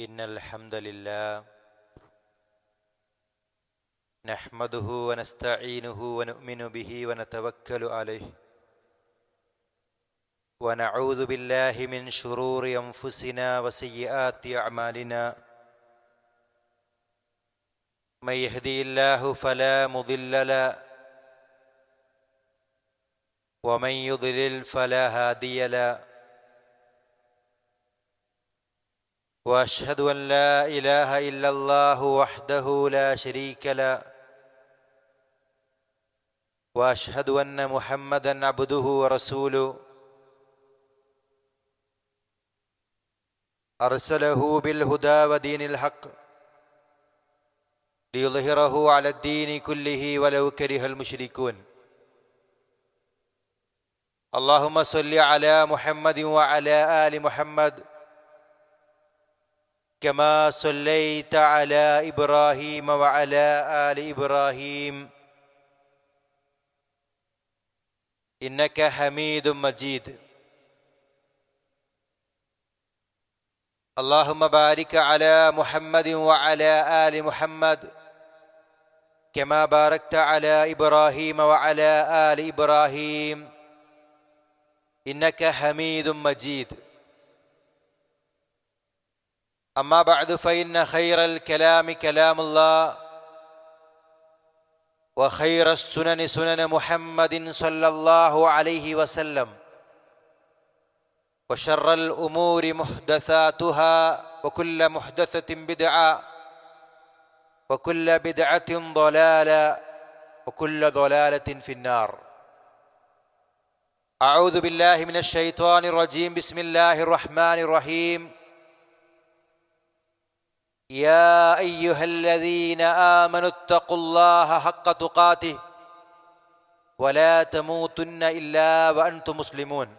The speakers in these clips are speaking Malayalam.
إن الحمد لله نحمده ونستعينه ونؤمن به ونتوكل عليه ونعوذ بالله من شرور أنفسنا وسيئات أعمالنا من يهدي الله فلا مضل له ومن يضلل فلا هادي له وأشهد أن لا إله إلا الله وحده لا شريك له وأشهد أن محمدا عبده ورسوله أرسله بالهدى ودين الحق ليظهره على الدين كله ولو كره المشركون اللهم صل على محمد وعلى آل محمد كما صليت على إبراهيم وعلى آل إبراهيم إنك حميد مجيد اللهم بارك على محمد وعلى آل محمد كما باركت على إبراهيم وعلى آل إبراهيم إنك حميد مجيد أما بعد فإن خير الكلام كلام الله وخير السنن سنن محمد صلى الله عليه وسلم وشر الأمور محدثاتها وكل محدثة بدعة وكل بدعة ضلالة وكل ضلالة في النار أعوذ بالله من الشيطان الرجيم بسم الله الرحمن الرحيم يا أيها الذين آمنوا اتقوا الله حق تقاته ولا تموتن إلا وأنتم مسلمون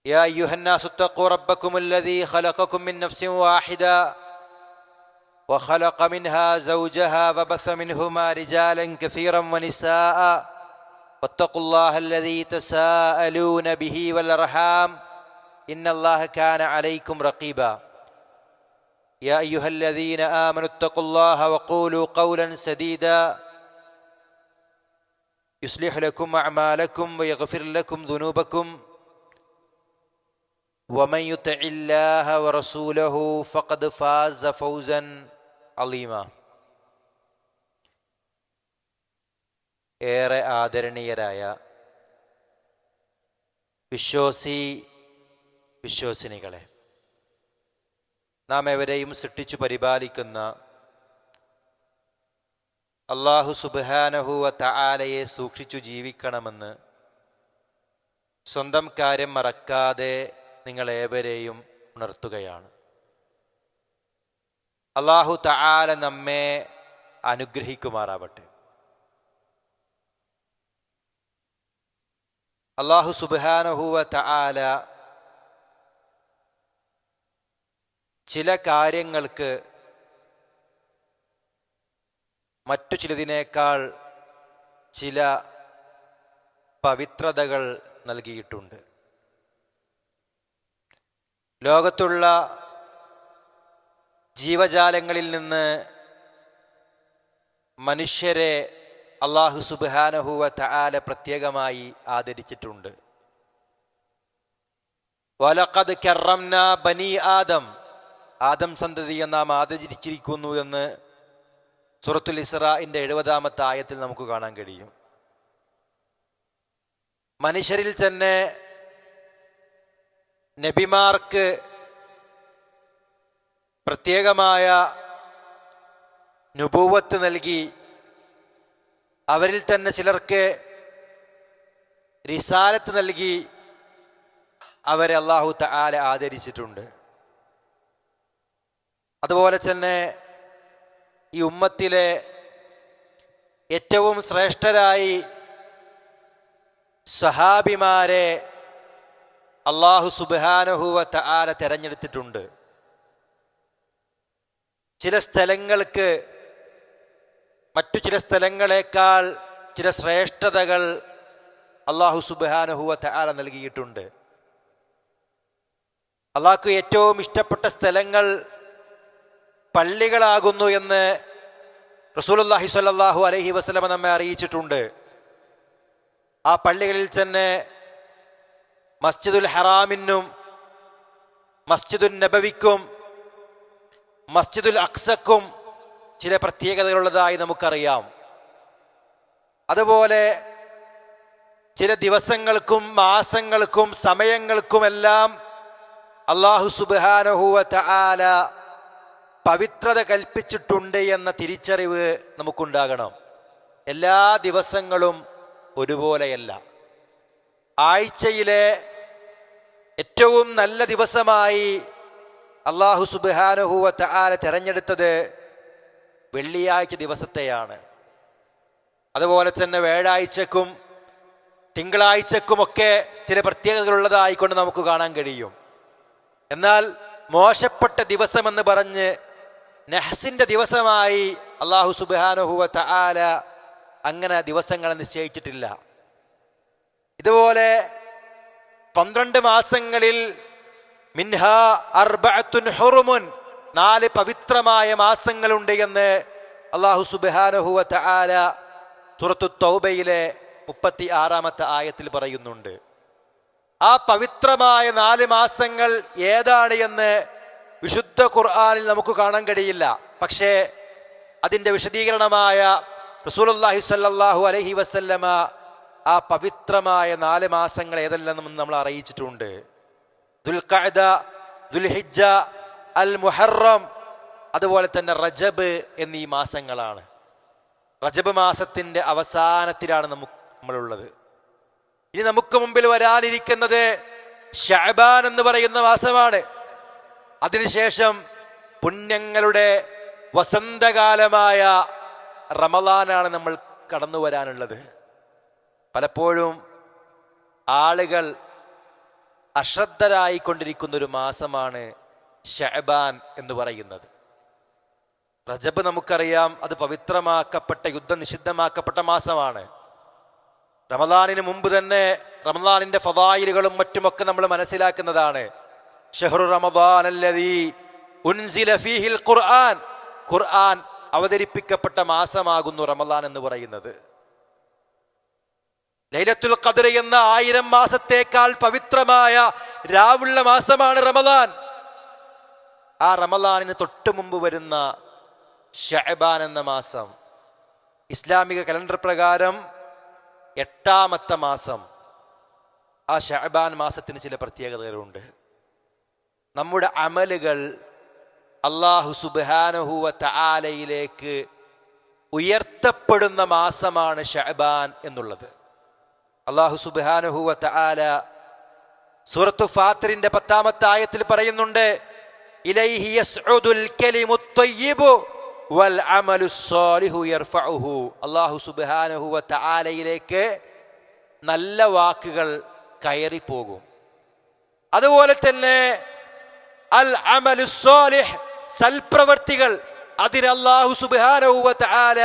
يا أيها الناس اتقوا ربكم الذي خلقكم من نفس واحدة وخلق منها زوجها وبث منهما رجالا كثيرا ونساء واتقوا الله الذي تساءلون به والأرحام إن الله كان عليكم رقيبا يا أيها الذين آمنوا اتقوا الله وقولوا قولا سديدا يصلح لكم أعمالكم ويغفر لكم ذنوبكم ومن يطع الله ورسوله فقد فاز فوزا عظيما ഏറെ ആദരണീയരായ വിശ്വാസിനികളെ, നാം എവരെയും സൃഷ്ടിച്ചു പരിപാലിക്കുന്ന അല്ലാഹു സുബ്ഹാനഹു വ തആലയെ സൂക്ഷിച്ചു ജീവിക്കണമെന്ന് സ്വന്തം കാര്യം മറക്കാതെ നിങ്ങളേവരെയും ഉണർത്തുകയാണ്. അല്ലാഹു തആല നമ്മെ അനുഗ്രഹിക്കുമാറാവട്ടെ. അല്ലാഹു സുബ്ഹാനഹു വ തആല ചില കാര്യങ്ങൾക്ക് മറ്റു ചിലതിനേക്കാൾ ചില പവിത്രതകൾ നൽകിയിട്ടുണ്ട്. ലോകത്തുള്ള ജീവജാലങ്ങളിൽ നിന്ന് മനുഷ്യരെ അല്ലാഹു സുബ്ഹാനഹു വ തആല പ്രത്യേകമായി ആദരിച്ചിട്ടുണ്ട്. വലഖദ് കറംനാ ബനി ആദം, ആദം സന്തതിയെ നാം ആദരിച്ചിരിക്കുന്നു എന്ന് സൂറത്തുൽ ഇസ്രാഇന്റെ 70-ാമത്തെ ആയത്തിൽ നമുക്ക് കാണാൻ കഴിയും. മനുഷ്യരിൽ തന്നെ നബിമാർക്ക് പ്രത്യേകമായ നുബുവത്ത് നൽകി, അവരിൽ തന്നെ ചിലർക്ക് റിസാലത്ത് നൽകി അവരെ അല്ലാഹു തആല ആദരിച്ചിട്ടുണ്ട്. അതുപോലെ തന്നെ ഈ ഉമ്മത്തിലെ ഏറ്റവും ശ്രേഷ്ഠരായി സഹാബിമാരെ അല്ലാഹു സുബ്ഹാനഹു വ തആല തെരഞ്ഞെടുത്തിട്ടുണ്ട്. ചില സ്ഥലങ്ങൾക്ക് മറ്റു ചില സ്ഥലങ്ങളെക്കാൾ ചില ശ്രേഷ്ഠതകൾ അല്ലാഹു സുബ്ഹാനഹു വ തആല നൽകിയിട്ടുണ്ട്. അള്ളാഹ്ക്ക് ഏറ്റവും ഇഷ്ടപ്പെട്ട സ്ഥലങ്ങൾ പള്ളികളാകുന്നു എന്ന് റസൂലുള്ളാഹി സ്വല്ലല്ലാഹു അലൈഹി വസല്ലമ നമ്മെ അറിയിച്ചിട്ടുണ്ട്. ആ പള്ളികളിൽ തന്നെ മസ്ജിദുൽ ഹറാമിനും മസ്ജിദുൽ നബവിക്കും മസ്ജിദുൽ അഖ്സക്കും ചില പ്രത്യേകതകളുള്ളതായി നമുക്കറിയാം. അതുപോലെ ചില ദിവസങ്ങൾക്കും മാസങ്ങൾക്കും സമയങ്ങൾക്കുമെല്ലാം അല്ലാഹു സുബ്ഹാനഹു വ തആല പവിത്രത കൽപ്പിച്ചിട്ടുണ്ട് എന്ന തിരിച്ചറിവ് നമുക്കുണ്ടാകണം. എല്ലാ ദിവസങ്ങളും ഒരുപോലെയല്ല. ആഴ്ചയിലെ ഏറ്റവും നല്ല ദിവസമായി അല്ലാഹു സുബ്ഹാനഹു വ തആല തിരഞ്ഞെടുത്തത് വെള്ളിയാഴ്ച ദിവസത്തെയാണ്. അതുപോലെ തന്നെ വ്യാഴാഴ്ചക്കും തിങ്കളാഴ്ചക്കുമൊക്കെ ചില പ്രത്യേകതകളുള്ളതായിക്കൊണ്ട് നമുക്ക് കാണാൻ കഴിയും. എന്നാൽ മോശപ്പെട്ട ദിവസമെന്ന് പറഞ്ഞ് നഹ്സിന്റെ ദിവസമായി അല്ലാഹു സുബ്ഹാനഹു വ തആല അങ്ങനെ ദിവസങ്ങളെ നിശ്ചയിച്ചിട്ടില്ല. ഇതുപോലെ 12 മാസങ്ങളിൽ മിൻഹാ അർബഅത്തുൻ ഹുറുമുൻ 4 പവിത്രമായ മാസങ്ങളുണ്ട് എന്ന് അല്ലാഹു സുബ്ഹാനഹു വ തആല സൂറത്തു തൗബയിലെ 36-ാമത്തെ ആയത്തിൽ പറയുന്നുണ്ട്. ആ പവിത്രമായ 4 മാസങ്ങൾ ഏതാണ് എന്ന് വിശുദ്ധ ഖുർആനിൽ നമുക്ക് കാണാൻ കഴിയില്ല. പക്ഷേ അതിൻ്റെ വിശദീകരണമായ റസൂലുള്ളാഹി സ്വല്ലല്ലാഹു അലൈഹി വസല്ലമ ആ പവിത്രമായ 4 മാസങ്ങൾ ഏതെല്ലാം നമ്മൾ അറിയിച്ചിട്ടുണ്ട്. ദുൽഖഅദ, ദുൽഹിജ്ജ, അൽ മുഹറം, അതുപോലെ തന്നെ റജബ് എന്നീ മാസങ്ങളാണ്. റജബ് മാസത്തിന്റെ അവസാനത്തിലാണ് നമ്മളുള്ളത്. ഇനി നമുക്ക് മുമ്പിൽ വരാനിരിക്കുന്നത് ശഅബാൻ എന്ന് പറയുന്ന മാസമാണ്. അതിനുശേഷം പുണ്യങ്ങളുടെ വസന്തകാലമായ റമളാനാണ് നമ്മൾ കടന്നു വരാനുള്ളത്. പലപ്പോഴും ആളുകൾ അശ്രദ്ധരായിക്കൊണ്ടിരിക്കുന്ന ഒരു മാസമാണ് ശഅബാൻ എന്ന് പറയുന്നത്. റജബ് നമുക്കറിയാം, അത് പവിത്രമാക്കപ്പെട്ട യുദ്ധം നിഷിദ്ധമാക്കപ്പെട്ട മാസമാണ്. റമളാനിന് മുമ്പ് തന്നെ റമളാനിന്റെ ഫദായിലുകളും മറ്റുമൊക്കെ നമ്മൾ മനസ്സിലാക്കുന്നതാണ്. ഷഹ്റു റമളാൻ അല്ലദീ ഉൻസില ഫീഹിൽ ഖുർആൻ, ഖുർആൻ അവതരിപ്പിക്കപ്പെട്ട മാസമാകുന്നു റമളാൻ എന്ന് പറയുന്നത്. ലൈലത്തുൽ ഖദ്ർ എന്ന 1000 മാസത്തേക്കാൾ പവിത്രമായ രാവുള്ള മാസമാണ് റമളാൻ. ആ റമളാനിന് തൊട്ട് മുമ്പ് വരുന്ന ശഅബാൻ എന്ന മാസം ഇസ്ലാമിക കലണ്ടർ പ്രകാരം 8-ാമത്തെ മാസം. ആ ശഅബാൻ മാസത്തിന് ചില പ്രത്യേകതകളുണ്ട്. നമ്മുടെ അമലുകൾ അല്ലാഹു സുബ്ഹാനഹു വ തആലയിലേക്ക് ഉയർത്തപ്പെടുന്ന മാസമാണ് ശഅബാൻ എന്നുള്ളത്. അല്ലാഹു സുബ്ഹാനഹു വ തആല സൂറത്തു ഫാത്തിറിന്റെ 10-ാമത്തെ ആയത്തിൽ പറയുന്നുണ്ട്, ഇലൈഹി യസ്ഉദുൽ കലിമുത് ത്വയ്യിബു വൽ അമലുസ് സ്വാലിഹു യർഫഉഹു. അല്ലാഹു സുബ്ഹാനഹു വ തആലയിലേക്ക് നല്ല വാക്കുകൾ കയറിപ്പോകും. അതുപോലെ തന്നെ അൽ അമലുസ് സ്വാലിഹ്, സൽപ്രവർത്തികൾ, അതിന് അല്ലാഹു സുബ്ഹാനഹു വ തആല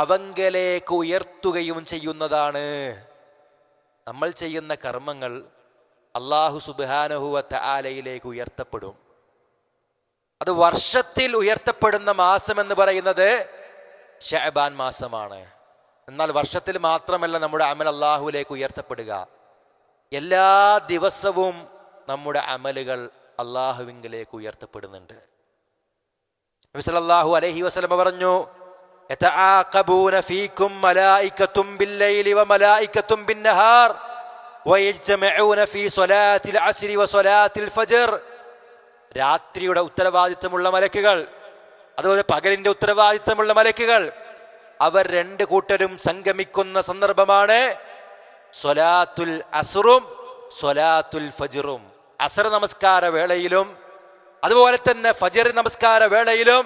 അവങ്കലേക്ക് ഉയർത്തുകയും ചെയ്യുന്നതാണ്. നമ്മൾ ചെയ്യുന്ന കർമ്മങ്ങൾ അല്ലാഹു സുബ്ഹാനഹു വ തആലയിലേക്ക് ഉയർത്തപ്പെടും. അത് വർഷത്തിൽ ഉയർത്തപ്പെടുന്ന മാസം എന്ന് പറയുന്നത് ശഅബാൻ മാസമാണ്. എന്നാൽ വർഷത്തിൽ മാത്രമല്ല നമ്മുടെ അമൽ അല്ലാഹുവിലേക്ക് ഉയർത്തപ്പെടുക. എല്ലാ ദിവസവും നമ്മുടെ അമലുകൾ അല്ലാഹുവിലേക്ക് ഉയർത്തപ്പെടുന്നുണ്ട്. നബി സല്ലല്ലാഹു അലൈഹി വസല്ലം പറഞ്ഞു, യതആഖബൂന ഫീകും മലായികത്തും ബില്ലൈലി വമലായികത്തും ബിന്നഹാർ വയജ്തമഊന ഫീ സ്വലാത്തിൽ അസ്രി വസ്വലാത്തിൽ ഫജ്ർ. രാത്രിയുടെ ഉത്തരവാദിത്തമുള്ള മലക്കുകൾ, അതുപോലെ പകലിന്റെ ഉത്തരവാദിത്തമുള്ള മലക്കുകൾ, അവർ 2 കൂട്ടരും സംഗമിക്കുന്ന സന്ദർഭമാണ് സ്വലാത്തുൽ അസ്റും സ്വലാത്തുൽ ഫജ്റും. അസ്ർ നമസ്കാര വേളയിലും അതുപോലെ തന്നെ ഫജ്ർ നമസ്കാര വേളയിലും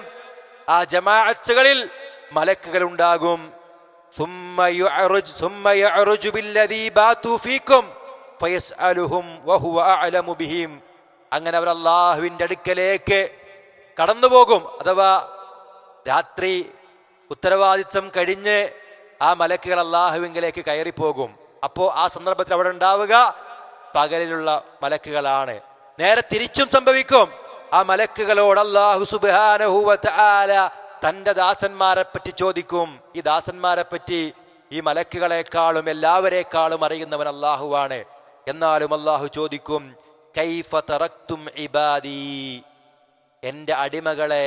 ആ ജമാഅത്തുകളിൽ മലക്കുകൾ ഉണ്ടാകും. ثم يعرج بالذي باتوا فيكم فيسألهم وهو أعلم بهم. അങ്ങനെ അവർ അല്ലാഹുവിന്റെ അടുക്കലേക്ക് കടന്നുപോകും. അഥവാ രാത്രി ഉത്തരവാദിത്വം കഴിഞ്ഞ് ആ മലക്കുകൾ അല്ലാഹുവിലേക്ക് കയറിപ്പോകും. അപ്പോൾ ആ സന്ദർഭത്തിൽ അവിടെ ഉണ്ടാവുക പകലിലുള്ള മലക്കുകളാണ്. നേരെ തിരിച്ചും സംഭവിക്കും. ആ മലക്കുകളോട് അല്ലാഹു സുബ്ഹാനഹു വ തആല തന്റെ ദാസന്മാരെ പറ്റി ചോദിക്കും. ഈ ദാസന്മാരെ പറ്റി ഈ മലക്കുകളെക്കാളും എല്ലാവരെക്കാളും അറിയുന്നവൻ അല്ലാഹുവാണ്. എന്നാലും അല്ലാഹു ചോദിക്കും, കൈഫ തറക്തും ഇബാദി, എൻ്റെ അടിമകളെ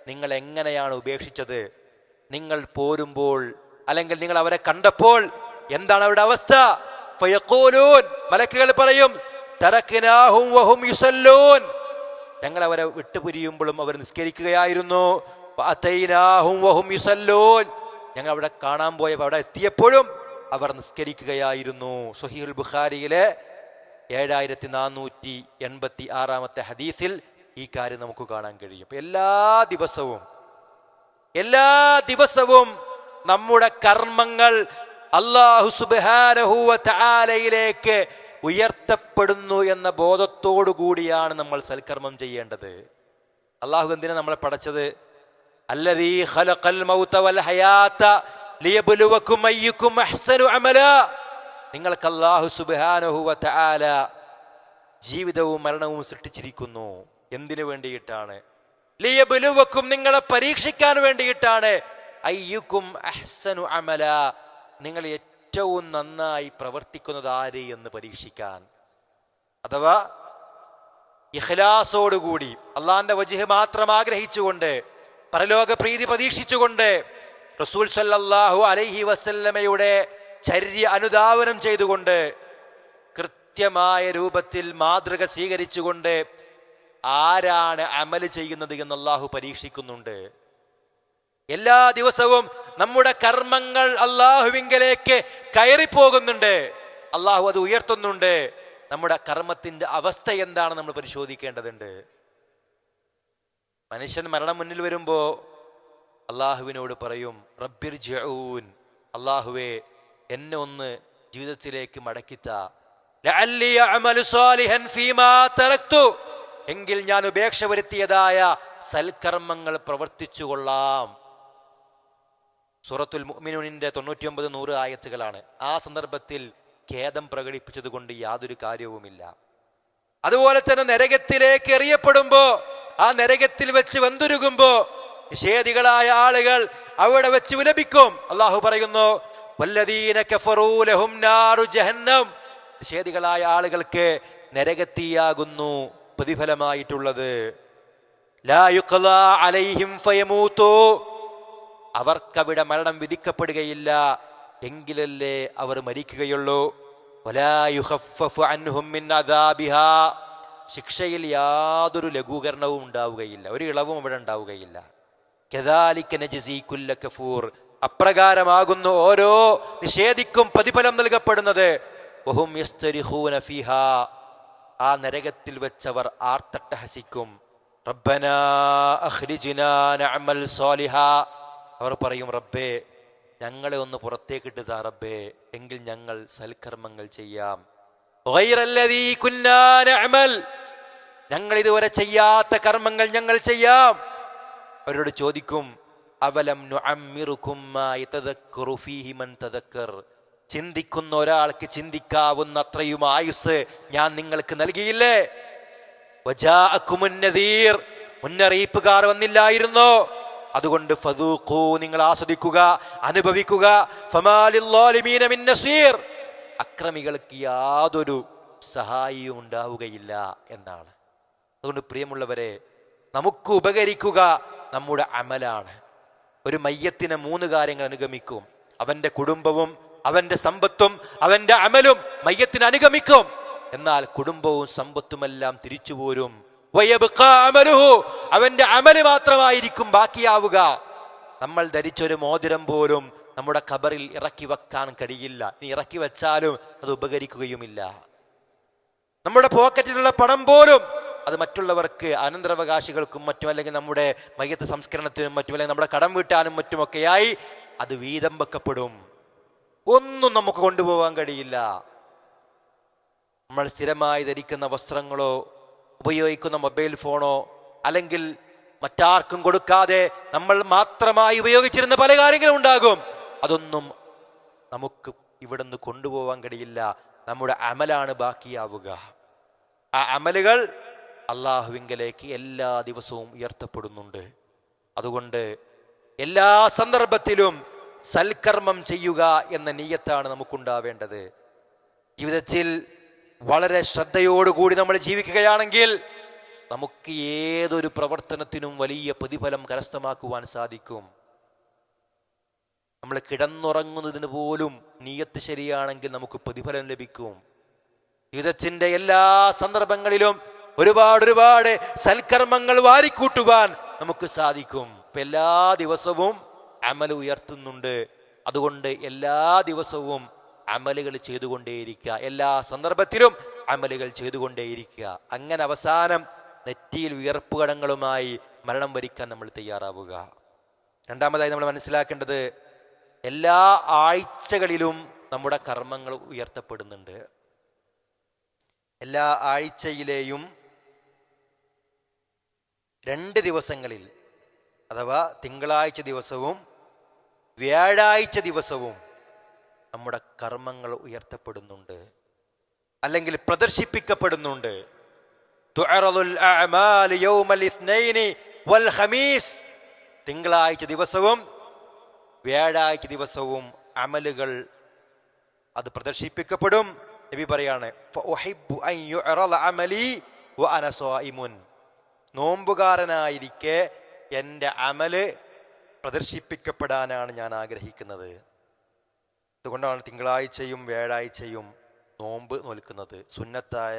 നിങ്ങൾ എങ്ങനെയാണ് ഉപേക്ഷിച്ചത്? നിങ്ങൾ പോരുമ്പോൾ അല്ലെങ്കിൽ നിങ്ങൾ അവരെ കണ്ടപ്പോൾ എന്താണ് അവരുടെ അവസ്ഥ? ഫയഖൂലൂൻ, മലക്കുകൾ പറയും, തറക്നാഹും വഹും യുസല്ലൂൻ, ഞങ്ങൾ അവരെ വിട്ടുപിരിയുമ്പോഴും അവർ നിസ്കരിക്കുകയായിരുന്നു. വഅതൈനാഹും വഹും യുസല്ലൂൻ, ഞങ്ങൾ അവിടെ കാണാൻ പോയപ്പോൾ അവിടെ എത്തിയപ്പോഴും അവർ നിസ്കരിക്കുകയായിരുന്നു. സ്വഹീഹുൽ ബുഖാരിയിലെ 7486 ഹദീസിൽ ഈ കാര്യം നമുക്ക് കാണാൻ കഴിയും. എല്ലാ ദിവസവും നമ്മുടെ കർമ്മങ്ങൾ അല്ലാഹു സുബ്ഹാനഹു വ തആലയിലേക്ക് ഉയർത്തപ്പെടുന്നു എന്ന ബോധത്തോടു കൂടിയാണ് നമ്മൾ സൽക്കർമ്മം ചെയ്യേണ്ടത്. അല്ലാഹു എന്തിനാ നമ്മളെ പടച്ചത്? അല്ലദീ ഖലഖൽ മൗത വൽ ഹയാത ലിയബ്ലുവകും അയ്യുകും അഹ്സനു അമലാ. നിങ്ങൾക്ക് അല്ലാഹു സുബ്ഹാനഹു വ തആല ജീവിതവും മരണവും സൃഷ്ടിച്ചിരിക്കുന്നു. എന്തിനു വേണ്ടിയിട്ടാണ്? ലിയബ്ലുവകും, നിങ്ങളെ പരീക്ഷിക്കാൻ വേണ്ടിയിട്ടാണ്. അയ്യുകും അഹ്സനു അമലാ, നിങ്ങൾ ഏറ്റവും നന്നായി പ്രവർത്തിക്കുന്നത് ആര് എന്ന് പരീക്ഷിക്കാൻ. അഥവാ ഇഖ്ലാസോടുകൂടി അള്ളാന്റെ വജ്ഹ് മാത്രം ആഗ്രഹിച്ചുകൊണ്ട് പരലോക പ്രീതി പ്രതീക്ഷിച്ചുകൊണ്ട് റസൂൽ സല്ലല്ലാഹു അലൈഹി വസല്ലമയുടെ ചര്യ അനുധാവനം ചെയ്തുകൊണ്ട് കൃത്യമായ രൂപത്തിൽ മാതൃക സ്വീകരിച്ചുകൊണ്ട് ആരാണ് അമല് ചെയ്യുന്നത് എന്ന് അല്ലാഹു പരീക്ഷിക്കുന്നുണ്ട്. എല്ലാ ദിവസവും നമ്മുടെ കർമ്മങ്ങൾ അല്ലാഹുവിങ്കലേക്ക് കയറിപ്പോകുന്നുണ്ട്. അല്ലാഹു അത് ഉയർത്തുന്നുണ്ട്. നമ്മുടെ കർമ്മത്തിന്റെ അവസ്ഥ എന്താണ് നമ്മൾ പരിശോധിക്കേണ്ടതുണ്ട്. മനുഷ്യൻ മരണം മുന്നിൽ വരുമ്പോ അല്ലാഹുവിനോട് പറയും, റബ്ബിർജിഊൻ, അല്ലാഹുവേ എന്നെ ഒന്ന് ജീവിതത്തിലേക്ക് മടക്കിത്താ, ലഅല്ലി അഅമലു സാലിഹൻ ഫീമാ തറക്തു, എങ്കിൽ ഞാൻ ഉപേക്ഷ വരുത്തിയതായ സൽക്കർമ്മങ്ങൾ പ്രവർത്തിച്ചു കൊള്ളാം. സൂറത്തുൽ മുഅ്മിനൂനിന്റെ 99-100 ആയത്തുകളാണ്. ആ സന്ദർഭത്തിൽ ഖേദം പ്രകടിപ്പിച്ചത് കൊണ്ട് യാതൊരു കാര്യവുമില്ല. അതുപോലെ തന്നെ നരകത്തിലേക്ക് എറിയപ്പെടുമ്പോ, ആ നരകത്തിൽ വെച്ച് വെന്തുരുകുമ്പോ നിഷേധികളായ ആളുകൾ അവിടെ വെച്ച് വിലപിക്കും. അല്ലാഹു പറയുന്നു, വല്ലദീന കഫറൂ ലഹും നാറു ജഹന്നം, നിഷേധികളായ ആളുകൾക്ക് നരകത്തീയാകുന്നു പ്രതിഫലമായിട്ടുള്ളത്. ലാ യുഖ്ലാ അലൈഹിം ഫയമൂതു, അവർക്കവിടെ മരണം വിധിക്കപ്പെടുകയില്ല, എങ്കിലല്ലേ അവർ മരിക്കുകയുള്ളൂ. വലാ യുഖഫഫു അൻഹും മിൻ അദാബിഹാ, ശിക്ഷയിൽ യാതൊരു ലഘൂകരണവും ഉണ്ടാവുകയില്ല, ഒരു ഇളവും അവിടെ ഉണ്ടാവുകയില്ല. കദാലിക നജ്സി കുല്ല കഫൂർ, അപ്രകാരമാകുന്നു ഓരോ നിഷേധിക്കും പ്രതിഫലം നൽകപ്പെടുന്നത്. വഹും യസ്തരിഖൂന ഫീഹാ, ആ നരകത്തിൽ വെച്ചവർ ആർത്തട്ടഹസിക്കും. റബ്ബനാ അഖ്രിജ്നാ നഅമൽ സാലിഹാ, അവർ പറയും, റബ്ബേ ഞങ്ങളെ ഒന്ന് പുറത്തേക്കിട്ട് താ റബ്ബേ, എങ്കിൽ ഞങ്ങൾ സൽക്കർമ്മങ്ങൾ ചെയ്യാം. ഗൈറല്ലദീ കുന്നാ നഅമൽ, ഞങ്ങൾ ഇതുവരെ ചെയ്യാത്ത കർമ്മങ്ങൾ ഞങ്ങൾ ചെയ്യാം. അവരോട് ചോദിക്കും, അവലം നുഅമ്മിറുകും മാ യതദക്കറു ഫീഹി മൻ തദക്കർ, ചിന്തിക്കുന്ന ഒരാൾക്ക് ചിന്തിക്കാവുന്ന അത്രയും ആയുസ് ഞാൻ നിങ്ങൾക്ക് നൽകിയില്ലേ? വജാഅകുമുൻ നദീർ, മുന്നറിയിപ്പുകാർ വന്നില്ലായിരുന്നോ? അതുകൊണ്ട് ഫദൂഖൂ, നിങ്ങൾ ആസ്വദിക്കുക, അനുഭവിക്കുക. ഫമാലിൽ ളാലിമീന മിൻ നസീർ, അക്രമികൾക്ക് യാതൊരു സഹായവും ഉണ്ടാവുകയില്ല എന്നാണ്. അതുകൊണ്ട് പ്രിയമുള്ളവരെ, നമുക്ക് ഉപകരിക്കുക നമ്മുടെ അമലാണ്. ഒരു മയ്യത്തിനെ 3 കാര്യങ്ങൾ അനുഗമിക്കും. അവന്റെ കുടുംബവും അവന്റെ സമ്പത്തും അവന്റെ അമലും മയ്യത്തിന് അനുഗമിക്കും. എന്നാൽ കുടുംബവും സമ്പത്തുമെല്ലാം തിരിച്ചു പോരും. വയബ്ഖാ അമലുഹു, അവന്റെ അമല് മാത്രമായിരിക്കും ബാക്കിയാവുക. നമ്മൾ ധരിച്ചൊരു മോതിരം പോലും നമ്മുടെ ഖബറിൽ ഇറക്കി വെക്കാൻ കഴിയില്ല. ഇനി ഇറക്കി വെച്ചാലും അത് ഉപകരിക്കുകയുമില്ല. നമ്മുടെ പോക്കറ്റിലുള്ള പണം പോലും അത് മറ്റുള്ളവർക്ക്, അനന്തരാവകാശികൾക്കും മറ്റും, അല്ലെങ്കിൽ നമ്മുടെ മയ്യത്ത് സംസ്കരണത്തിനും മറ്റും, അല്ലെങ്കിൽ നമ്മുടെ കടം വീട്ടാനും മറ്റുമൊക്കെയായി അത് വീതം വെക്കപ്പെടും. ഒന്നും നമുക്ക് കൊണ്ടുപോകാൻ കഴിയില്ല. നമ്മൾ സ്ഥിരമായി ധരിക്കുന്ന വസ്ത്രങ്ങളോ ഉപയോഗിക്കുന്ന മൊബൈൽ ഫോണോ അല്ലെങ്കിൽ മറ്റാർക്കും കൊടുക്കാതെ നമ്മൾ മാത്രമായി ഉപയോഗിച്ചിരുന്ന പല കാര്യങ്ങളും ഉണ്ടാകും. അതൊന്നും നമുക്ക് ഇവിടുന്ന് കൊണ്ടുപോകാൻ കഴിയില്ല. നമ്മുടെ അമലാണ് ബാക്കിയാവുക. ആ അമലുകൾ അള്ളാഹുവിങ്കലേക്ക് എല്ലാ ദിവസവും ഉയർത്തപ്പെടുന്നുണ്ട്. അതുകൊണ്ട് എല്ലാ സന്ദർഭത്തിലും സൽക്കർമ്മം ചെയ്യുക എന്ന നിയ്യത്താണ് നമുക്കുണ്ടാവേണ്ടത്. ജീവിതത്തിൽ വളരെ ശ്രദ്ധയോടുകൂടി നമ്മൾ ജീവിക്കുകയാണെങ്കിൽ നമുക്ക് ഏതൊരു പ്രവർത്തനത്തിനും വലിയ പ്രതിഫലം കരസ്ഥമാക്കുവാൻ സാധിക്കും. നമ്മൾ കിടന്നുറങ്ങുന്നതിന് പോലും നിയ്യത്ത് ശരിയാണെങ്കിൽ നമുക്ക് പ്രതിഫലം ലഭിക്കും. ജീവിതത്തിന്റെ എല്ലാ സന്ദർഭങ്ങളിലും ഒരുപാട് സൽക്കർമ്മങ്ങൾ വാരിക്കൂട്ടുവാൻ നമുക്ക് സാധിക്കും. ഇപ്പൊ എല്ലാ ദിവസവും അമൽ ഉയർത്തുന്നുണ്ട്. അതുകൊണ്ട് എല്ലാ ദിവസവും അമലുകൾ ചെയ്തുകൊണ്ടേയിരിക്കുക, എല്ലാ സന്ദർഭത്തിലും അമലുകൾ ചെയ്തുകൊണ്ടേയിരിക്കുക. അങ്ങനെ അവസാനം നെറ്റിയിൽ വിയർപ്പുകടങ്ങളുമായി മരണം വരിക്കാൻ നമ്മൾ തയ്യാറാവുക. രണ്ടാമതായി നമ്മൾ മനസ്സിലാക്കേണ്ടത് എല്ലാ ആഴ്ചകളിലും നമ്മുടെ കർമ്മങ്ങൾ ഉയർത്തപ്പെടുന്നുണ്ട്. എല്ലാ ആഴ്ചയിലെയും 2 ദിവസങ്ങളിൽ, അഥവാ തിങ്കളാഴ്ച ദിവസവും വ്യാഴാഴ്ച ദിവസവും നമ്മുടെ കർമ്മങ്ങൾ ഉയർത്തപ്പെടുന്നുണ്ട്, അല്ലെങ്കിൽ പ്രദർശിപ്പിക്കപ്പെടുന്നുണ്ട്. തുഅറദുൽ അഅമാലു യൗമൽ ഇത്നൈനി വൽ ഖമീസ്, തിങ്കളാഴ്ച ദിവസവും വ്യാഴാഴ്ച ദിവസവും അമലുകൾ അത് പ്രദർശിപ്പിക്കപ്പെടും. നബി പറയാണ്, ഫഉഹിബ്ബു അൻ യുഅറദ അമലി വഅന സായിമുൻ, നോമ്പുകാരനായിരിക്കെ എൻ്റെ അമല് പ്രദർശിപ്പിക്കപ്പെടാനാണ് ഞാൻ ആഗ്രഹിക്കുന്നത്. അതുകൊണ്ടാണ് തിങ്കളാഴ്ചയും വ്യാഴാഴ്ചയും നോമ്പ് നോൽക്കുന്നത്. സുന്നത്തായ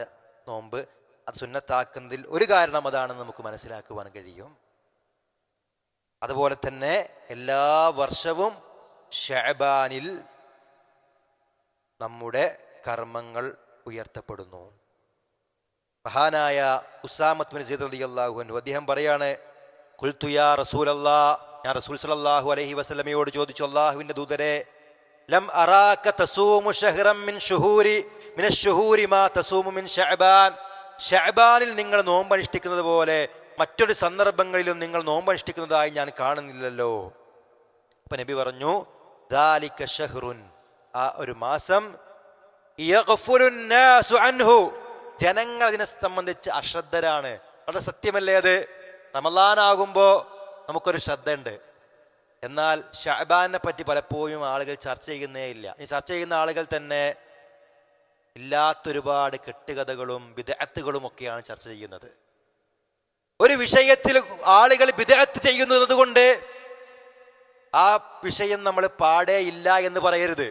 നോമ്പ് അത് സുന്നത്താക്കുന്നതിൽ ഒരു കാരണം അതാണെന്ന് നമുക്ക് മനസ്സിലാക്കുവാൻ കഴിയും. അതുപോലെ തന്നെ എല്ലാ വർഷവും ശഅബാനിൽ നമ്മുടെ കർമ്മങ്ങൾ ഉയർത്തപ്പെടുന്നു. മഹാനായ ഉസാമത്ത് ബിൻ സയ്യിദ് റളിയല്ലാഹു അൻഹു അദ്ദേഹം പറയാണ്, ഖുൽതു യാ റസൂലല്ലാഹ്, ഞാൻ റസൂൽ സല്ലല്ലാഹു അലൈഹി വസല്ലമയോട് ചോദിച്ചു, അല്ലാഹുവിൻ്റെ ദൂതരെ, ലം അറാക തസൂമു ശഹ്റൻ മിനശ്ശുഹൂരി മാ തസൂമു മിൻ ശഅബാൻ, ശഅബാനിൽ നിങ്ങൾ നോമ്പനുഷ്ഠിക്കുന്നത് പോലെ മറ്റൊരു സന്ദർഭങ്ങളിലും നിങ്ങൾ നോമ്പനുഷ്ഠിക്കുന്നതായി ഞാൻ കാണുന്നില്ലല്ലോ. അപ്പൊ നബി പറഞ്ഞു, ദാലിക ശഹ്റുൻ, ആ ഒരു മാസം, യഗ്ഫുലുൻ നാസു അൻഹു, ജനങ്ങൾ അതിനെ സംബന്ധിച്ച് അശ്രദ്ധരാണ്. വളരെ സത്യമല്ലേ അത്? റമളാനാകുമ്പോ നമുക്കൊരു ശ്രദ്ധയുണ്ട്, എന്നാൽ ശഅബാനെ പറ്റി പലപ്പോഴും ആളുകൾ ചർച്ച ചെയ്യുന്നേ ഇല്ല. ഈ ചർച്ച ചെയ്യുന്ന ആളുകൾ തന്നെ ഇല്ലാത്തൊരുപാട് കെട്ടുകഥകളും ബിദ്അത്തുകളും ഒക്കെയാണ് ചർച്ച ചെയ്യുന്നത്. ഒരു വിഷയത്തിൽ ആളുകൾ ബിദ്അത്ത് ചെയ്യുന്നത് കൊണ്ട് ആ വിഷയം നമ്മൾ പാടേ ഇല്ല എന്ന് പറയരുത്.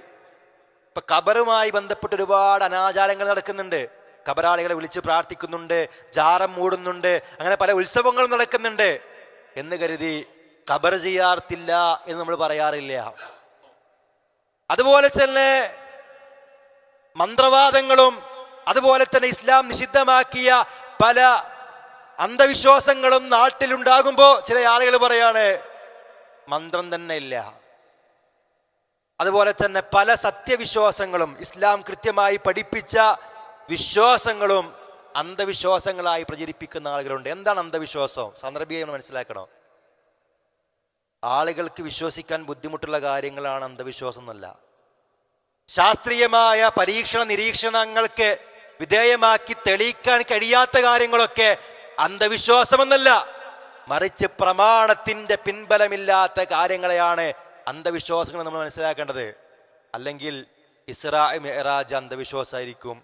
ഇപ്പൊ ഖബറുമായി ബന്ധപ്പെട്ട് ഒരുപാട് അനാചാരങ്ങൾ നടക്കുന്നുണ്ട്. ഖബറാളികളെ വിളിച്ച് പ്രാർത്ഥിക്കുന്നുണ്ട്, ജാറം മൂടുന്നുണ്ട്, അങ്ങനെ പല ഉത്സവങ്ങളും നടക്കുന്നുണ്ട് എന്ന് കരുതി ഖബർ സിയാറത്തില്ല എന്ന് നമ്മൾ പറയാറില്ല. അതുപോലെ തന്നെ മന്ത്രവാദങ്ങളും അതുപോലെ തന്നെ ഇസ്ലാം നിഷിദ്ധമാക്കിയ പല അന്ധവിശ്വാസങ്ങളും നാട്ടിലുണ്ടാകുമ്പോൾ ചില ആളുകൾ പറയാണ് മന്ത്രം തന്നെ ഇല്ല. അതുപോലെ തന്നെ പല സത്യവിശ്വാസങ്ങളും ഇസ്ലാം കൃത്യമായി പഠിപ്പിച്ച വിശ്വാസങ്ങളും അന്ധവിശ്വാസങ്ങളായി പ്രചരിപ്പിക്കുന്ന ആളുകളുണ്ട്. എന്താണ് അന്ധവിശ്വാസം? സന്ദർഭീയം മനസ്സിലാക്കണം. ആളുകൾക്ക് വിശ്വസിക്കാൻ ബുദ്ധിമുട്ടുള്ള കാര്യങ്ങളാണ് അന്ധവിശ്വാസം എന്നല്ല. ശാസ്ത്രീയമായ പരീക്ഷണ നിരീക്ഷണങ്ങൾക്ക് വിധേയമാക്കി തെളിയിക്കാൻ കഴിയാത്ത കാര്യങ്ങളൊക്കെ അന്ധവിശ്വാസമെന്നല്ല, മറിച്ച് പ്രമാണത്തിന്റെ പിൻബലമില്ലാത്ത കാര്യങ്ങളെയാണ് അന്ധവിശ്വാസങ്ങൾ നമ്മൾ മനസ്സിലാക്കേണ്ടത്. അല്ലെങ്കിൽ ഇസ്രാ മിഅ്റാജ് അന്ധവിശ്വാസമായിരിക്കും,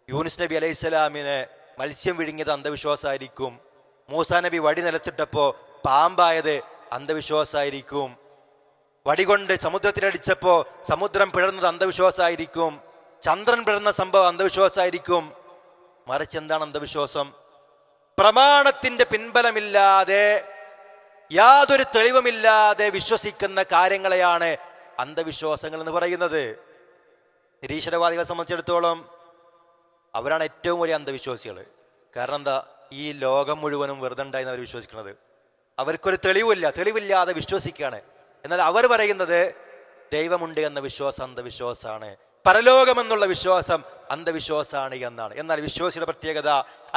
യൂനുസ് നബി അലൈഹിസ്സലാമിനെ മത്സ്യം വിഴുങ്ങിയത് അന്ധവിശ്വാസമായിരിക്കും, മൂസാ നബി വടി നിലത്തിട്ടപ്പോ പാമ്പായത് അന്ധവിശ്വാസമായിരിക്കും, വടികൊണ്ട് സമുദ്രത്തിലടിച്ചപ്പോ സമുദ്രം പിളർന്നത് അന്ധവിശ്വാസമായിരിക്കും, ചന്ദ്രൻ പിളർന്ന സംഭവം അന്ധവിശ്വാസമായിരിക്കും. മറിച്ച് എന്താണ് അന്ധവിശ്വാസം? പ്രമാണത്തിന്റെ പിൻബലമില്ലാതെ യാതൊരു തെളിവുമില്ലാതെ വിശ്വസിക്കുന്ന കാര്യങ്ങളെയാണ് അന്ധവിശ്വാസങ്ങൾ എന്ന് പറയുന്നത്. നിരീശ്വരവാദികളെ സംബന്ധിച്ചിടത്തോളം അവരാണ് ഏറ്റവും വലിയ അന്ധവിശ്വാസികൾ. കാരണം എന്താ? ഈ ലോകം മുഴുവനും വെറുതെ ഉണ്ടായി അവർ വിശ്വസിക്കുന്നത്. അവർക്കൊരു തെളിവില്ലാതെ വിശ്വസിക്കുകയാണ്. എന്നാൽ അവർ പറയുന്നത് ദൈവമുണ്ട് എന്ന വിശ്വാസം അന്ധവിശ്വാസമാണ്, പരലോകമെന്നുള്ള വിശ്വാസം അന്ധവിശ്വാസമാണ് എന്നാണ്. എന്നാൽ വിശ്വാസിയുടെ പ്രത്യേകത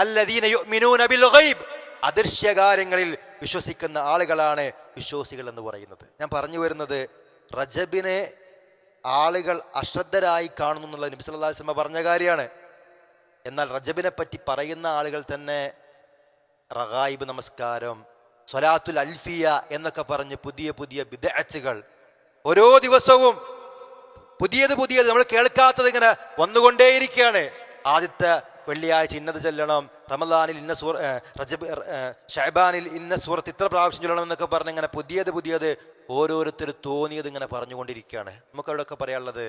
അല്ലദീന യുഅ്മിനൂന ബിൽ ഗൈബ്, അദൃശ്യകാര്യങ്ങളിൽ വിശ്വസിക്കുന്ന ആളുകളാണ് വിശ്വാസികൾ എന്ന് പറയുന്നത്. ഞാൻ പറഞ്ഞു വരുന്നത്, റജബിനെ ആളുകൾ അശ്രദ്ധരായി കാണുന്നു എന്നുള്ള നബി സല്ലല്ലാഹു അലൈഹി വസല്ലം പറഞ്ഞ കാര്യമാണ്. എന്നാൽ റജബിനെ പറ്റി പറയുന്ന ആളുകൾ തന്നെ റഗായിബ് നമസ്കാരം, സ്വലാത്തുൽ അൽഫിയ എന്നൊക്കെ പറഞ്ഞ് പുതിയ പുതിയ ബിദ്അത്തുകൾ ഓരോ ദിവസവും പുതിയത് നമ്മൾ കേൾക്കാത്തത് ഇങ്ങനെ വന്നുകൊണ്ടേയിരിക്കുകയാണ്. ആദ്യത്തെ വെള്ളിയാഴ്ച ഇന്നത് ചൊല്ലണം, റമദാനിൽ ഇന്ന ഷഅബാനിൽ ഇന്ന സൂറത്ത് ഇത്ര പ്രാവശ്യം ചൊല്ലണം എന്നൊക്കെ പറഞ്ഞ് ഇങ്ങനെ പുതിയത് ഓരോരുത്തർ തോന്നിയത് ഇങ്ങനെ പറഞ്ഞുകൊണ്ടിരിക്കുകയാണ്. നമുക്ക് അവിടെയൊക്കെ പറയാനുള്ളത്,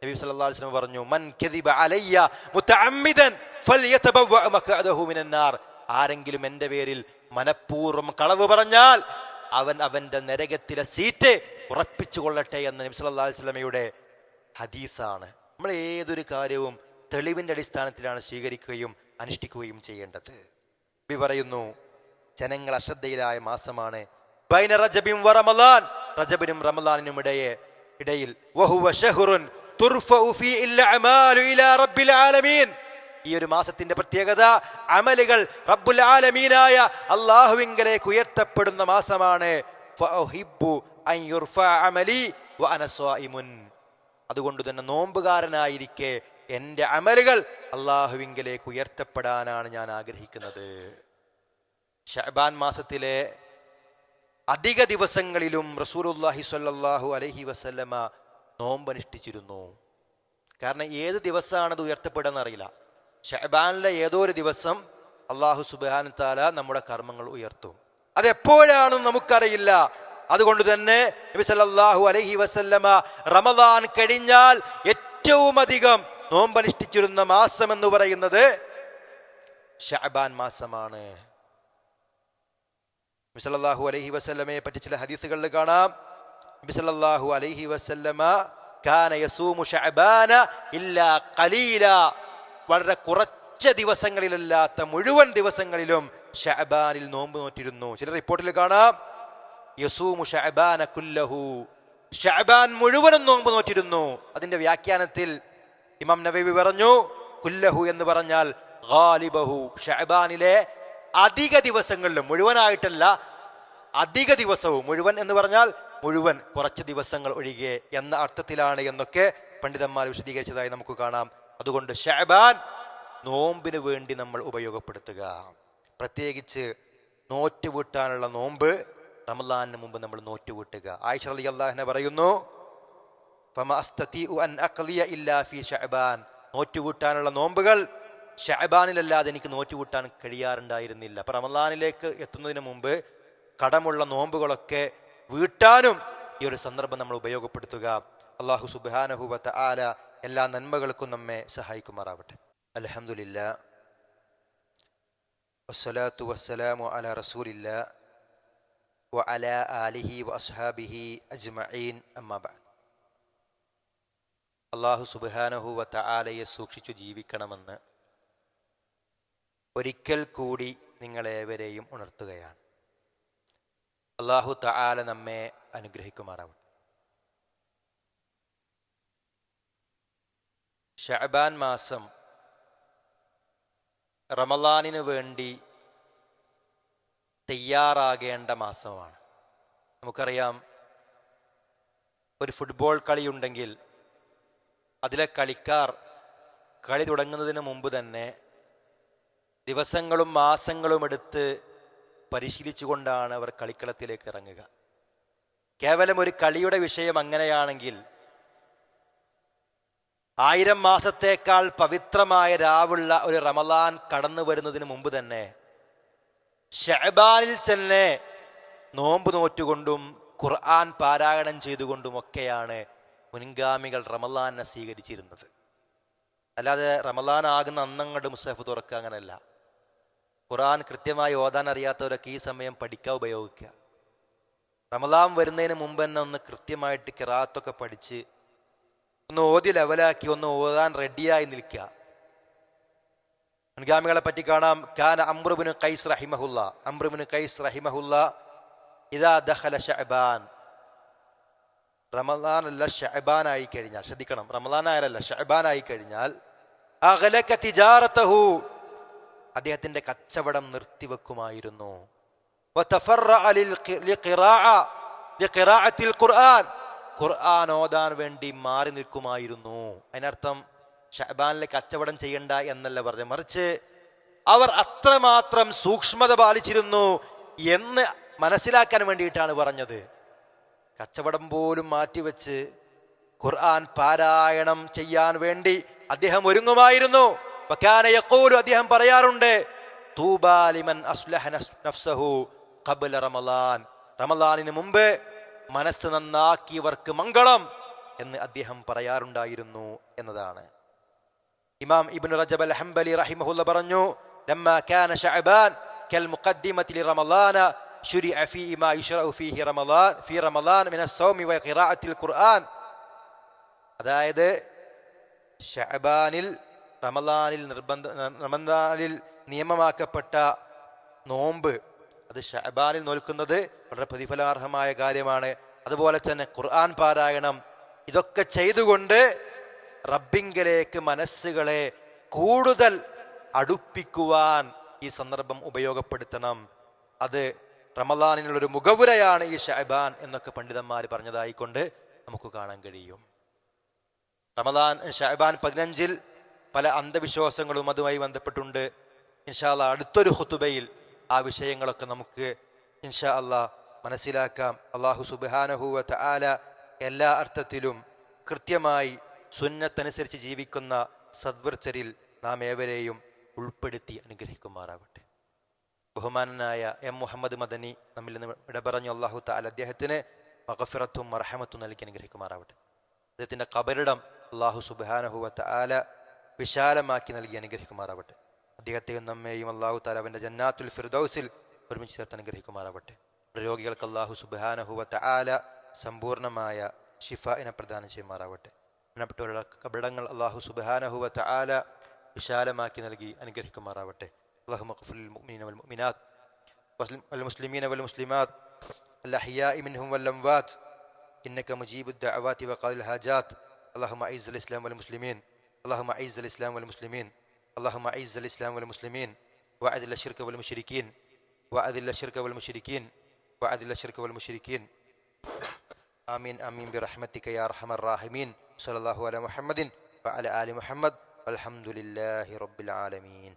നബി സല്ലല്ലാഹു അലൈഹി വസല്ലം പറഞ്ഞു, മൻ കദിബ അലയ്യ മുതഅമ്മിദൻ ഫൽയതബവ്വ മഖഅദഹു മിനൻ നാർ. ആരെങ്കിലും എൻ്റെ പേരിൽ മനഃപൂർവ്വം കളവ് പറഞ്ഞാൽ അവന്റെ നരകത്തിലെ സീറ്റ് ഉറപ്പിച്ചു കൊള്ളട്ടെ എന്ന് നബി സല്ലല്ലാഹു അലൈഹി വസല്ലമയുടെ ഹദീസാണ്. നമ്മൾ ഏതൊരു കാര്യവും തെളിവിന്റെ അടിസ്ഥാനത്തിലാണ് സ്വീകരിക്കുകയും അനുഷ്ഠിക്കുകയും ചെയ്യേണ്ടത്. നബി പറയുന്നു, ജനങ്ങൾ അശ്രദ്ധയിലായ മാസമാണ് ബൈന റജബിൻ വ റമളാൻ, റജബിനും റമളാനിനും ഇടയിൽ വഹുവ ശഹ്റുൻ തുർഫഉ ഫീഹിൽ അഅമാലു ഇലാ റബ്ബിൽ ആലമീൻ. ഈ ഒരു മാസത്തിന്റെ പ്രത്യേകത അമലുകൾ റബ്ബുൽ ആലമീനായ അല്ലാഹുവിങ്കലേക്ക് ഉയർത്തപ്പെടുന്ന മാസമാണ്. ഫഉഹിബ്ബു അൻ യുർഫഅ അമലി വ അന സ്വായിമുൻ. അതുകൊണ്ട് തന്നെ നോമ്പുകാരനായിരിക്കെ എൻ്റെ അമലുകൾ അല്ലാഹുവിങ്കലേക്ക് ഉയർത്തപ്പെടാനാണ് ഞാൻ ആഗ്രഹിക്കുന്നത്. ശഅബാൻ മാസത്തിലെ അധിക ദിവസങ്ങളിലും റസൂലുള്ളാഹി സ്വല്ലല്ലാഹു അലൈഹി വസല്ലമ നോമ്പനുഷ്ഠിച്ചിരുന്നു. കാരണം ഏത് ദിവസമാണത് ഉയർത്തപ്പെടുക അറിയില്ല. ശഅബാനിലെ ഏതോ ഒരു ദിവസം അല്ലാഹു സുബ്ഹാനഹു തആല നമ്മുടെ കർമ്മങ്ങൾ ഉയർത്തും. അതെപ്പോഴാണെന്ന് നമുക്കറിയില്ല. അതുകൊണ്ട് തന്നെ നബി സല്ലല്ലാഹു അലൈഹി വസല്ലമ റമദാൻ കഴിഞ്ഞാൽ ഏറ്റവും അധികം നോമ്പനുഷ്ഠിച്ചിരുന്ന മാസം എന്ന് പറയുന്നത് ശഅബാൻ മാസമാണ്. നബി സല്ലല്ലാഹു അലൈഹി വസല്ലമയെ പറ്റി ചില ഹദീസുകളിൽ കാണാം, നബി സല്ലല്ലാഹു അലൈഹി വസല്ലമ കാന യസൂമു ശഅബാന ഇല്ലാ ഖലീല. വളരെ കുറച്ച് ദിവസങ്ങളിലല്ലാത്ത മുഴുവൻ ദിവസങ്ങളിലും ശഅബാനിൽ നോമ്പ് നോറ്റിരുന്നു. ചില റിപ്പോർട്ടിൽ കാണാം യസൂമു ശഅബാന കുല്ലഹു, ശഅബാൻ മുഴുവനും നോമ്പ് നോറ്റിരുന്നു. അതിന്റെ വ്യാഖ്യാനത്തിൽ ഇമാം നവവി പറഞ്ഞു, കുല്ലഹു എന്ന് പറഞ്ഞാൽ ഗാലിബഹു, ശഅബാനിലെ അധിക ദിവസങ്ങളിലും, മുഴുവനായിട്ടല്ല അധിക ദിവസവും, മുഴുവൻ എന്ന് പറഞ്ഞാൽ മുഴുവൻ, കുറച്ച് ദിവസങ്ങൾ ഒഴികെ എന്ന അർത്ഥത്തിലാണ് എന്നൊക്കെ പണ്ഡിതന്മാർ വിശദീകരിച്ചതായി നമുക്ക് കാണാം. അതുകൊണ്ട് ശഅബാൻ നോമ്പിന് വേണ്ടി നമ്മൾ ഉപയോഗപ്പെടുത്തുക. പ്രത്യേകിച്ച് നോറ്റുവീട്ടാനുള്ള നോമ്പ് റമളാനിന് മുമ്പ് നമ്മൾ നോറ്റുവീട്ടുക. ആയിഷ റളിയല്ലാഹു അൻഹ പറയുന്നു, ഫമാ അസ്തതിഉ അൻ അഖ്ലിയ ഇല്ലാ ഫീ ശഅബാൻ. നോറ്റുവീട്ടാനുള്ള നോമ്പുകൾ ശഅബാനിലല്ലാതെ എനിക്ക് നോറ്റുവീട്ടാൻ കഴിയാറുണ്ടായിരുന്നില്ല. അപ്പൊ റമളാനിലേക്ക് എത്തുന്നതിന് മുമ്പ് കടമുള്ള നോമ്പുകളൊക്കെ വീട്ടാനും ഈ ഒരു സന്ദർഭം നമ്മൾ ഉപയോഗപ്പെടുത്തുക. അല്ലാഹു സുബ്ഹാനഹു വ തആല എല്ലാ നന്മകൾക്കും നമ്മെ സഹായിക്കുമാറാവട്ടെ. അൽഹംദുലില്ലാ വസ്സലാത്തു വസ്സലാമു അലാ റസൂലില്ലാ വ അലാ ആലിഹി വ അസ്ഹാബിഹി അജ്മഈൻ, അമ്മാ ബഅദ്. അല്ലാഹു സുബ്ഹാനഹു വ തആലയെ സൂക്ഷിച്ചു ജീവിക്കണമെന്ന് ഒരിക്കൽ കൂടി നിങ്ങളേവരെയും ഉണർത്തുകയാണ്. അല്ലാഹു തആല നമ്മെ അനുഗ്രഹിക്കുമാറാവട്ടെ. ശഅബാൻ മാസം റമളാനിന് വേണ്ടി തയ്യാറാകേണ്ട മാസമാണ്. നമുക്കറിയാം, ഒരു ഫുട്ബോൾ കളിയുണ്ടെങ്കിൽ അതിലെ കളിക്കാർ കളി തുടങ്ങുന്നതിന് മുമ്പ് തന്നെ ദിവസങ്ങളും മാസങ്ങളും എടുത്ത് പരിശീലിച്ചുകൊണ്ടാണ് അവർ കളിക്കളത്തിലേക്ക് ഇറങ്ങുക. കേവലം ഒരു കളിയുടെ വിഷയം അങ്ങനെയാണെങ്കിൽ 1000 മാസത്തേക്കാൾ പവിത്രമായ രാവുള്ള ഒരു റമളാൻ കടന്നു വരുന്നതിന് മുമ്പ് തന്നെ ശഅബാനിൽ തന്നെ നോമ്പ് നോറ്റുകൊണ്ടും ഖുർആൻ പാരായണം ചെയ്തുകൊണ്ടുമൊക്കെയാണ് മുൻഗാമികൾ റമളാനെ സ്വീകരിച്ചിരുന്നത്. അല്ലാതെ റമളാൻ ആകുന്ന അന്നങ്ങോട്ട് മുസ്ഹഫ് തുറക്കുക അങ്ങനെയല്ല. ഖുർആൻ കൃത്യമായി ഓതാൻ അറിയാത്തവരൊക്കെ ഈ സമയം പഠിക്കാൻ ഉപയോഗിക്കുക. റമളാൻ വരുന്നതിന് മുമ്പ് തന്നെ ഒന്ന് കൃത്യമായിട്ട് ഖിറാഅത്തൊക്കെ പഠിച്ച് ഒന്ന് ഓതി ലെവലാക്കി ഒന്ന് ഓതാൻ റെഡിയായി നിൽക്കുക. മുൻഗാമികളെ പറ്റി കാണാം, കാന അംർ ഇബ്നു ഖൈസ് റഹിമഹുല്ല ഇദാ ദഖല ശഅബാൻ, റമളാൻ അല്ല ശഅബാൻ ആയി കഴിഞ്ഞാൽ, ശ്രദ്ധിക്കണം, റമളാൻ ആയല്ല ശഅബാൻ ആയി കഴിഞ്ഞാൽ അഗ്ലക തിജാറതഹു, അദ്ദേഹത്തിന്റെ കച്ചവടം നിർത്തിവെക്കുമായിരുന്നു. വതഫറഅ ലിഖിറാഅത്തിൽ ഖുർആൻ, ഖുർആൻ ഓതാൻ വേണ്ടി മാറി നിൽക്കുമായിരുന്നു. അതിനർത്ഥം ശഅബാനിലെ കച്ചവടം ചെയ്യണ്ട എന്നല്ല പറഞ്ഞത്, മറിച്ച് അവർ അത്രമാത്രം സൂക്ഷ്മത പാലിച്ചിരുന്നു എന്ന് മനസ്സിലാക്കാൻ വേണ്ടിയിട്ടാണ് പറഞ്ഞത്. കച്ചവടം പോലും മാറ്റിവെച്ച് ഖുർആൻ പാരായണം ചെയ്യാൻ വേണ്ടി അദ്ദേഹം ഒരുങ്ങുമായിരുന്നു. വകാന യഖൂലു, അദ്ദേഹം പറയാറുണ്ട്, തൂബാ ലിമൻ അസ്ലഹ നഫ്സഹു ഖബ്ല റമളാൻ, റമളാനിന് മുമ്പ് മനസ്സ് നന്നാക്കിയവർക്ക് മംഗളം എന്ന് അദ്ദേഹം പറയാറുണ്ടായിരുന്നു എന്നതാണ്. ഇമാം ഇബ്നു റജബ് അൽ ഹംബലി റഹിമഹുല്ല പറഞ്ഞു, ലമ്മാ കാന ശഅബാൻ കൽ മുഖദ്ദിമതി ലിറമളാന ശുരിഅ ഫീഹി മാ യുശ്റഉ ഫീഹി റമളാൻ മിന അസ്സൗമി വ ഖിറാഅത്തിൽ ഖുർആൻ. അതായത് ശഅബാനിൽ റമളാനിൽ നിയമമാക്കപ്പെട്ട നോമ്പ്, അത് ശഅബാനിൽ നോൽക്കുന്നത് വളരെ പ്രതിഫലാർഹമായ കാര്യമാണ്. അതുപോലെ തന്നെ ഖുർആൻ പാരായണം, ഇതൊക്കെ ചെയ്തുകൊണ്ട് റബ്ബിങ്കലേക്ക് മനസ്സുകളെ കൂടുതൽ അടുപ്പിക്കുവാൻ ഈ സന്ദർഭം ഉപയോഗപ്പെടുത്തണം. അത് റമളാനിനുള്ളൊരു മുഖവുരയാണ് ഈ ശഅബാൻ എന്നൊക്കെ പണ്ഡിതന്മാർ പറഞ്ഞതായിക്കൊണ്ട് നമുക്ക് കാണാൻ കഴിയും. ശഅബാൻ 15 പല അന്ധവിശ്വാസങ്ങളും അതുമായി ബന്ധപ്പെട്ടുണ്ട്. ഇൻഷാ അല്ലാഹ് അടുത്തൊരു ഖുതുബയിൽ ആ വിഷയങ്ങളൊക്കെ നമുക്ക് ഇൻഷാ അല്ലാഹ് മനസ്സിലാക്കാം. അല്ലാഹു സുബ്ഹാനഹു വ തആല എല്ലാ അർത്ഥത്തിലും കൃത്യമായി സുന്നത്തനുസരിച്ച് ജീവിക്കുന്ന സദ്വർച്ചരിൽ നാം ഏവരെയും ഉൾപ്പെടുത്തി അനുഗ്രഹിക്കുമാറാവട്ടെ. ബഹുമാനനായ എം മുഹമ്മദ് മദനി നമ്മിൽ നിന്ന് ഇടപറഞ്ഞു. അല്ലാഹു തആല അദ്ദേഹത്തിന് മഗ്ഫിറത്തും മർഹമത്തും നൽകി അനുഗ്രഹിക്കുമാറാവട്ടെ. അദ്ദേഹത്തിന്റെ ഖബറിടം അല്ലാഹു സുബ്ഹാനഹു വ തആല വിശാലമാക്കി നൽകി അനുഗ്രഹിക്കുമാറാവട്ടെ. അദ്ദേഹത്തെയും നമ്മെയും അല്ലാഹു തആല അവന്റെ ജന്നാത്തുൽ ഫിർദൗസിൽ ഒരുമിച്ച് ചേർത്ത് അനുഗ്രഹിക്കുമാറാവട്ടെ. രോഗികൾക്ക് അല്ലാഹു സുബ്ഹാനഹു വ തആല സമ്പൂർണമായ ശിഫാഇനെ പ്രദാനം ചെയ്യുമാറാവട്ടെ. മരണപ്പെട്ടവരുടെ ഖബറിടങ്ങൾ അല്ലാഹു സുബ്ഹാനഹു വ തആല വിശാലമാക്കി നൽകി അനുഗ്രഹിക്കുമാറാവട്ടെ. اللهم اغفر للمؤمنين والمؤمنات والمسلمين والمسلمات الأحياء منهم والأموات إنك مجيب الدعوات وقاضي الحاجات. اللهم أعز الإسلام والمسلمين، اللهم أعز الإسلام والمسلمين، اللهم أعز الإسلام والمسلمين، وأذل الشرك والمشركين، وأذل الشرك والمشركين، وأذل الشرك والمشركين. آمين آمين برحمتك يا أرحم الراحمين. صلى الله على محمد وعلى آل محمد والحمد لله رب العالمين.